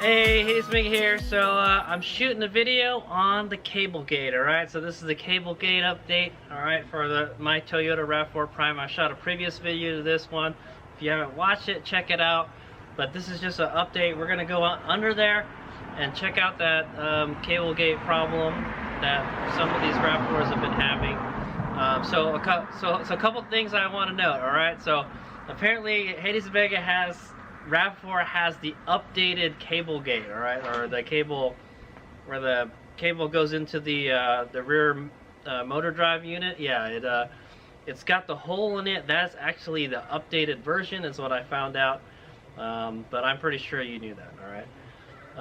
Hey, Hazemig here. So I'm shooting a video on the Cablegate, alright? So this is the Cablegate update, alright, for my Toyota Rav4 Prime. I shot a previous video to this one. If you haven't watched it, check it out. But this is just an update. We're going to go under there and check out that Cablegate problem that some of these Rav4s have been having. So a couple things I want to note, alright? So apparently Hazemig has Rav4 has the updated Cablegate, all right, or the cable where the cable goes into the rear motor drive unit. Yeah, it's got the hole in it. That's actually the updated version, is what I found out. But I'm pretty sure you knew that, all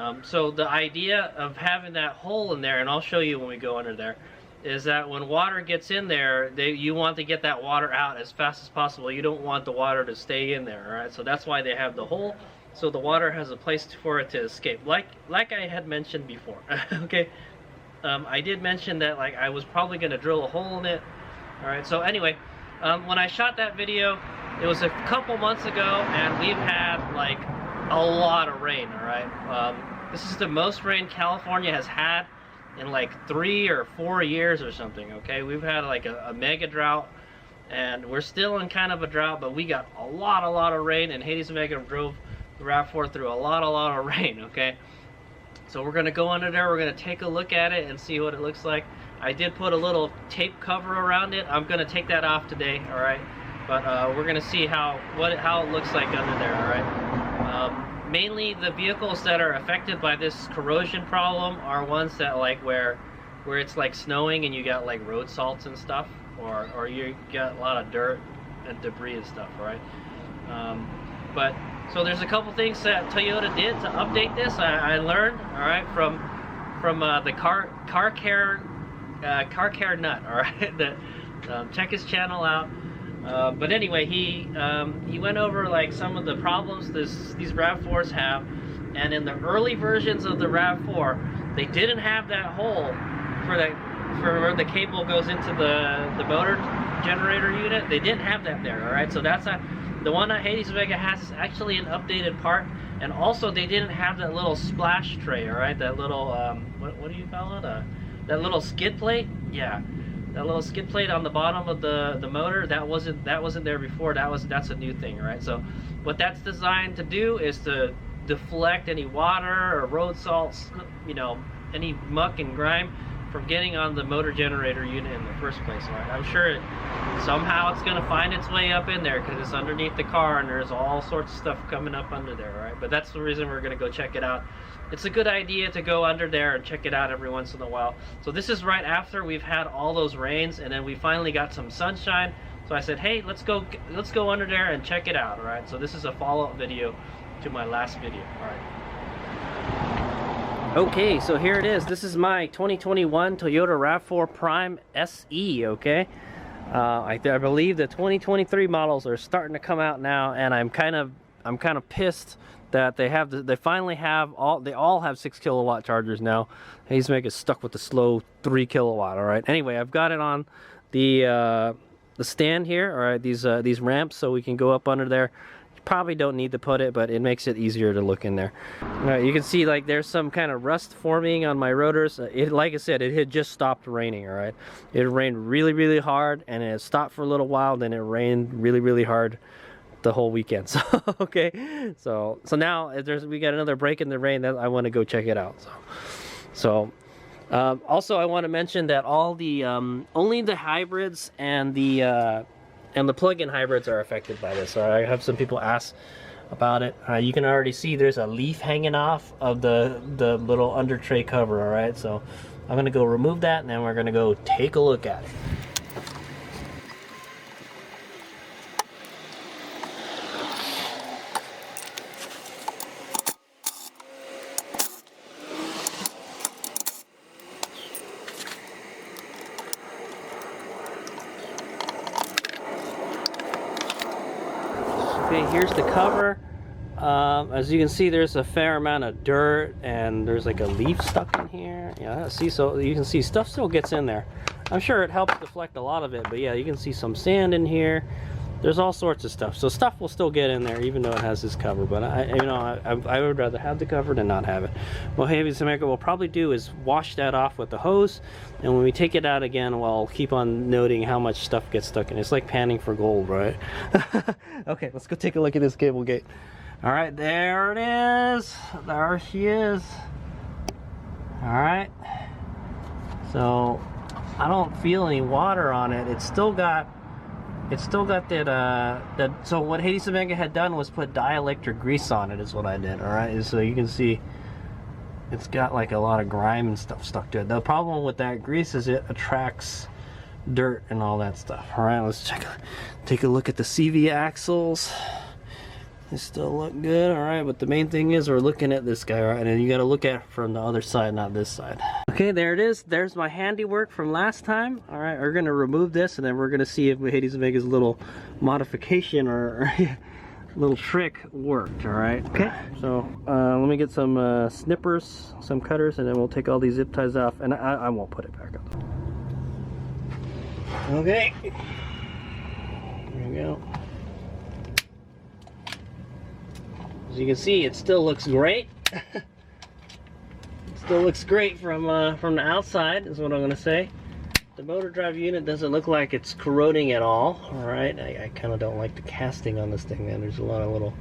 right. So the idea of having that hole in there, and I'll show you when we go under there, is that when water gets in there, you want to get that water out as fast as possible. You don't want the water to stay in there, all right? So that's why they have the hole, so the water has a place for it to escape, like I had mentioned before. Okay, I did mention that like I was probably going to drill a hole in it, all right? So anyway, when I shot that video, it was a couple months ago, and we've had like a lot of rain, all right? This is the most rain California has had in like 3 or 4 years or something. Okay, we've had like a mega drought, and we're still in kind of a drought, but we got a lot of rain, and Hazemig drove the Rav4 through a lot of rain. Okay, so we're gonna go under there, we're gonna take a look at it and see what it looks like. I did put a little tape cover around it. I'm gonna take that off today, all right? But we're gonna see how it looks like under there, all right? Mainly the vehicles that are affected by this corrosion problem are ones that like where it's like snowing and you got like road salts and stuff, or you got a lot of dirt and debris and stuff, right? But so there's a couple things that Toyota did to update this. I learned, all right, from the car care nut, all right. Check his channel out. But anyway, he went over like some of the problems these Rav4s have, and in the early versions of the Rav4, they didn't have that hole for where the cable goes into the motor generator unit. They didn't have that there, all right? So that's the one that Hazemig has is actually an updated part, and also they didn't have that little splash tray, all right? That little what do you call it? That little skid plate, yeah. That little skid plate on the bottom of the motor, that wasn't there before. That's a new thing, right? So what that's designed to do is to deflect any water or road salts, you know, any muck and grime from getting on the motor generator unit in the first place, right? I'm sure somehow it's going to find its way up in there because it's underneath the car and there's all sorts of stuff coming up under there, right? But that's the reason we're going to go check it out. It's a good idea to go under there and check it out every once in a while. So this is right after we've had all those rains, and then we finally got some sunshine. So I said, hey, let's go under there and check it out, all right? So this is a follow-up video to my last video, all right? Okay, so here it is. This is my 2021 Toyota Rav4 Prime SE, okay? I believe the 2023 models are starting to come out now, and I'm kind of pissed that they finally have they all have 6 kilowatt chargers now. Hazemig is stuck with the slow 3 kilowatt, all right? Anyway, I've got it on the stand here, all right? These ramps, so we can go up under there. Probably don't need to put it, but it makes it easier to look in there. All right, you can see like there's some kind of rust forming on my rotors. Like I said, it had just stopped raining, all right? It rained really hard, and it stopped for a little while, then it rained really hard the whole weekend. So okay, so now we got another break in the rain that I want to go check it out. Also I want to mention that all the only the hybrids and the plug-in hybrids are affected by this. All right, I have some people ask about it. You can already see there's a leaf hanging off of the little under tray cover. All right, so I'm gonna go remove that, and then we're gonna go take a look at it. Okay, here's the cover. As you can see, there's a fair amount of dirt, and there's like a leaf stuck in here. Yeah, see, so you can see stuff still gets in there. I'm sure it helps deflect a lot of it, but yeah, you can see some sand in here. There's all sorts of stuff. So stuff will still get in there even though it has this cover, but I would rather have the cover than not have it. What Hades America will probably do is wash that off with the hose, and when we take it out again, we'll keep on noting how much stuff gets stuck in it. It's like panning for gold, right? Okay, let's go take a look at this Cablegate. All right, there it is. There she is. All right. So I don't feel any water on it. It's still got that, so what Hades Omega had done was put dielectric grease on it, is what I did, alright? So you can see it's got like a lot of grime and stuff stuck to it. The problem with that grease is it attracts dirt and all that stuff. Alright, let's take a look at the CV axles. They still look good, alright, but the main thing is we're looking at this guy, right? And you gotta look at it from the other side, not this side. Okay, there it is. There's my handiwork from last time. Alright, we're gonna remove this and then we're gonna see if Hades Omega's little modification or little trick worked, alright? Okay, so let me get some snippers, some cutters, and then we'll take all these zip ties off, and I won't put it back up. Okay, there we go. As you can see, it still looks great. It still looks great from the outside, is what I'm gonna say. The motor drive unit doesn't look like it's corroding at all. All right, I kind of don't like the casting on this thing, man. There's a lot of little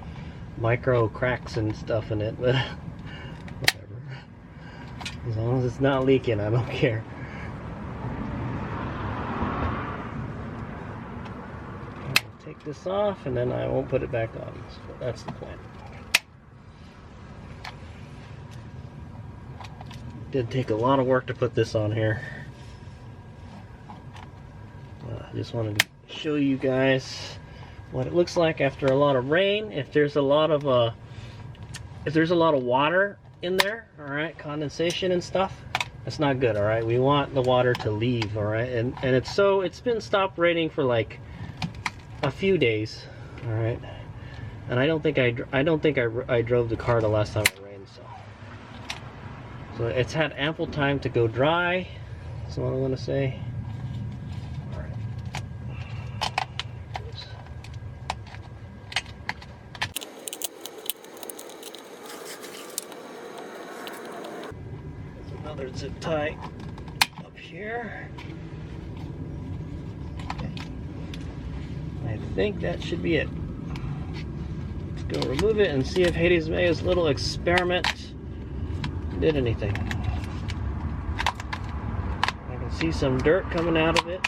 micro cracks and stuff in it, but whatever. As long as it's not leaking, I don't care. I'll take this off, and then I won't put it back on. So that's the plan. Did take a lot of work to put this on here. I just wanted to show you guys what it looks like after a lot of rain. If there's a lot of water in there, all right, condensation and stuff, that's not good. All right, we want the water to leave. All right, and it's been stopped raining for like a few days. All right, and I don't think I drove the car the last time it rained, so it's had ample time to go dry. That's what I'm gonna say. All right. There's another zip tie up here. Okay. I think that should be it. Let's go remove it and see if Hades Omega's little experiment did anything. I can see some dirt coming out of it.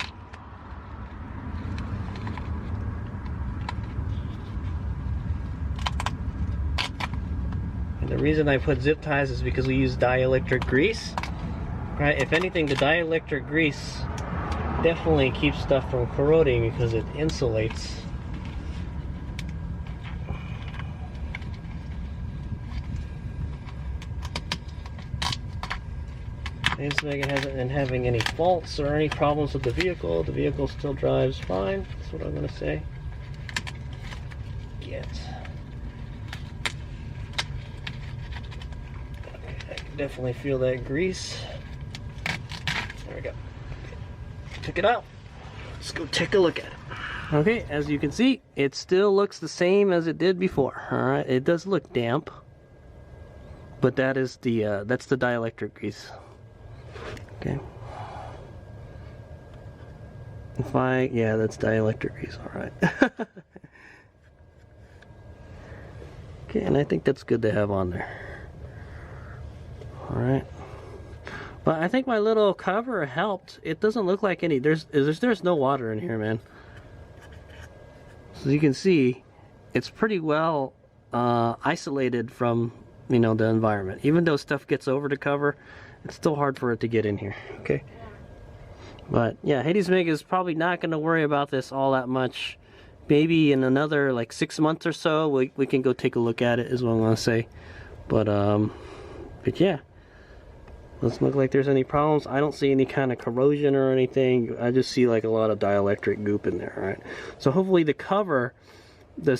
And the reason I put zip ties is because we use dielectric grease. Right? If anything, the dielectric grease definitely keeps stuff from corroding because it insulates. Hades Omega hasn't been having any faults or any problems with the vehicle. The vehicle still drives fine. That's what I'm going to say. Get. Okay, I can definitely feel that grease. There we go. Okay. Took it out. Let's go take a look at it. Okay, as you can see, it still looks the same as it did before. All right, it does look damp, but that is that's the dielectric grease. Okay. Yeah, that's dielectric grease, alright. Okay, and I think that's good to have on there. Alright. But I think my little cover helped. It doesn't look like any, there's no water in here, man. So you can see, it's pretty well isolated from, the environment. Even though stuff gets over the cover, it's still hard for it to get in here, okay? But yeah, Hades Omega is probably not going to worry about this all that much. Maybe in another like 6 months or so, we can go take a look at it, is what I'm going to say. But yeah, doesn't look like there's any problems. I don't see any kind of corrosion or anything. I just see like a lot of dielectric goop in there, right? So hopefully the cover, the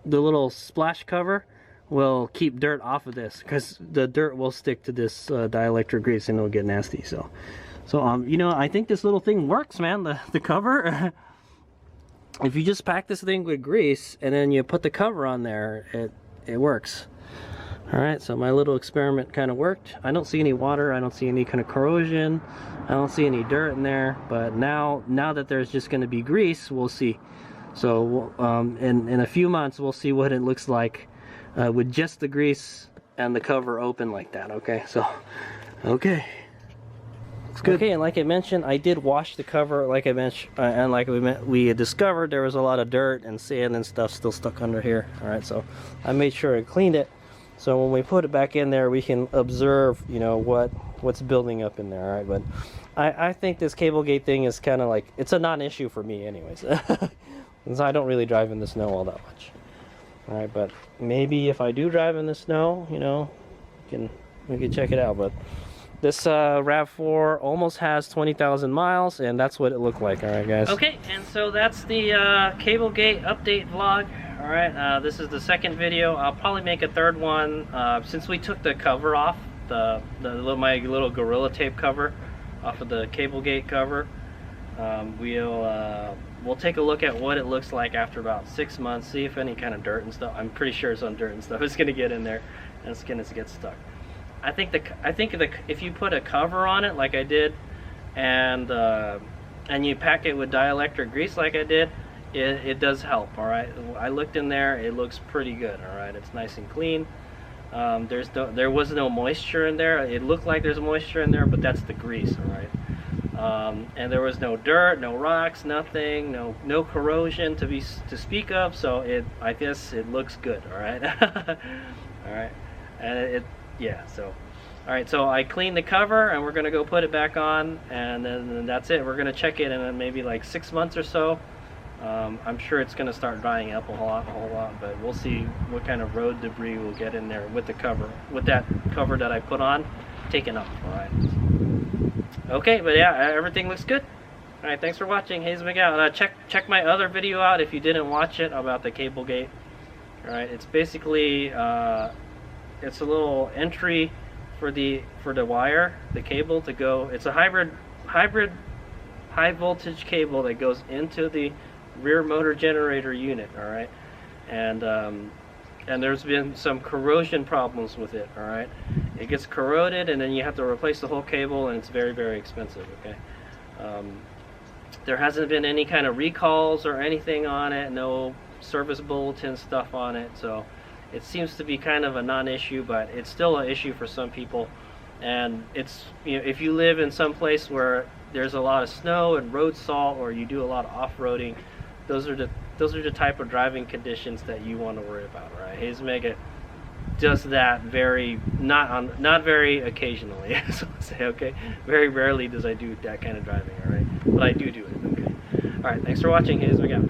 little splash cover, will keep dirt off of this, because the dirt will stick to this dielectric grease and it'll get nasty. So I think this little thing works, man. The cover. if you just pack this thing with grease and then you put the cover on there, it works. Alright, so my little experiment kind of worked. I don't see any water, I don't see any kind of corrosion, I don't see any dirt in there, but now that there's just going to be grease, we'll see. So in a few months we'll see what it looks like with just the grease and the cover open like that. Okay, so okay, it's good. Okay, and like I mentioned, I did wash the cover, like I mentioned, and like we had discovered there was a lot of dirt and sand and stuff still stuck under here. Alright, so I made sure I cleaned it. So when we put it back in there, we can observe, you know, what's building up in there. All right, but I think this Cablegate thing is kind of like, it's a non-issue for me anyways. So I don't really drive in the snow all that much. All right, but maybe if I do drive in the snow, you know, we can check it out. But this Rav4 almost has 20,000 miles, and that's what it looked like. All right, guys. Okay, and so that's the Cablegate update vlog. All right, this is the second video. I'll probably make a third one since we took the cover off, my little Gorilla Tape cover off of the Cablegate cover. We'll take a look at what it looks like after about 6 months, see if any kind of dirt and stuff. I'm pretty sure some dirt and stuff is going to get in there, and it's going to get stuck. I think if you put a cover on it like I did, and you pack it with dielectric grease like I did, it does help. All right, I looked in there, it looks pretty good. All right, it's nice and clean. There was no moisture in there. It looked like there's moisture in there, but that's the grease. All right, and there was no dirt, no rocks, nothing, no corrosion to speak of. So I guess it looks good. All right, all right, and yeah. So all right, so I cleaned the cover, and we're gonna go put it back on, and then that's it. We're gonna check it in maybe like 6 months or so. I'm sure it's going to start drying up a whole lot, but we'll see what kind of road debris we'll get in there with the cover, with that cover that I put on taken off. All right. Okay, but yeah, everything looks good. All right, thanks for watching. Hayes McGow. Check my other video out if you didn't watch it about the Cablegate. All right, it's basically it's a little entry for the wire, the cable to go. It's a hybrid high voltage cable that goes into the rear motor generator unit. All right, and there's been some corrosion problems with it. All right, it gets corroded, and then you have to replace the whole cable, and it's very, very expensive. Okay, there hasn't been any kind of recalls or anything on it, no service bulletin stuff on it, so it seems to be kind of a non-issue, but it's still an issue for some people. And it's, you know, if you live in some place where there's a lot of snow and road salt, or you do a lot of off-roading, those are the type of driving conditions that you want to worry about, right? Hayes Mega does that not very occasionally, so I say, okay, very rarely does I do that kind of driving, all right? But I do it, okay? All right, thanks for watching. Hayes Mega.